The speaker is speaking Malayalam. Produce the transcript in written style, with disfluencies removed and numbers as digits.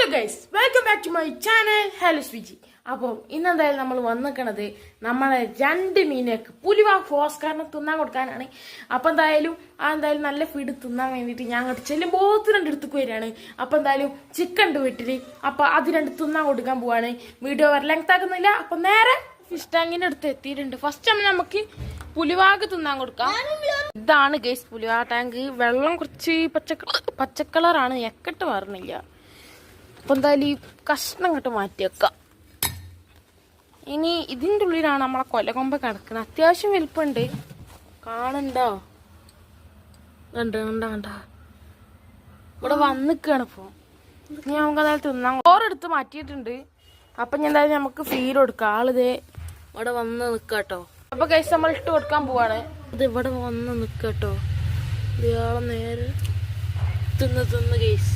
Hello guys, welcome back to my channel hello സ്വിജി. അപ്പോൾ ഇന്നെന്തായാലും നമ്മൾ വന്നിക്കണത് നമ്മളെ 2 മീനൊക്കെ പുലിവാക്ക് ഓസ്കാറിന് തിന്നാൻ കൊടുക്കാനാണ്. അപ്പം എന്തായാലും നല്ല ഫീഡ് തിന്നാൻ വേണ്ടിയിട്ട് ഞാൻ അങ്ങോട്ട് ചെല്ലുമ്പോൾ 2 അടുത്തേക്ക് വരികയാണ്. അപ്പം എന്തായാലും ചിക്കൻ ഉണ്ട് വീട്ടിൽ, അപ്പം അത് 2 തിന്നാൻ കൊടുക്കാൻ പോവാണ്. വീഡിയോ ലെങ്ത് ആക്കുന്നില്ല. അപ്പം നേരെ ഫിഷ് ടാങ്കിൻ്റെ അടുത്ത് എത്തിയിട്ടുണ്ട്. ഫസ്റ്റ് നമുക്ക് പുലിവാക്ക് തിന്നാൻ കൊടുക്കാം. ഇതാണ് ഗൈസ് പുലിവാ ടാങ്ക്. വെള്ളം കുറച്ച് പച്ചക്കളറാണ്, എക്കട്ട് മാറുന്നില്ല. അപ്പം എന്തായാലും ഈ കഷ്ണം ഇങ്ങോട്ട് മാറ്റി വെക്കാം. ഇനി ഇതിൻ്റെ ഉള്ളിലാണ് നമ്മളെ കൊലകൊമ്പ കിടക്കുന്നത്. അത്യാവശ്യം വലിപ്പമുണ്ട്, കാണണ്ടോ? കണ്ട ഇവിടെ വന്നിക്കാണ് ഇപ്പോൾ. ഇനി നമുക്ക് എന്തായാലും തിന്നാൻ ഓരെടുത്ത് മാറ്റിയിട്ടുണ്ട്. അപ്പം ഞാൻ എന്തായാലും നമുക്ക് ഫീഡ് കൊടുക്കാം. ആളിതേ ഇവിടെ വന്ന് നിൽക്കാട്ടോ. അപ്പൊ കൈസ് നമ്മൾ ഇട്ട് കൊടുക്കാൻ പോവാണ്. ഇത് ഇവിടെ വന്ന് നിൽക്കാട്ടോ. ഇയാളെ നേരെ തിന്ന് ഗൈസ്.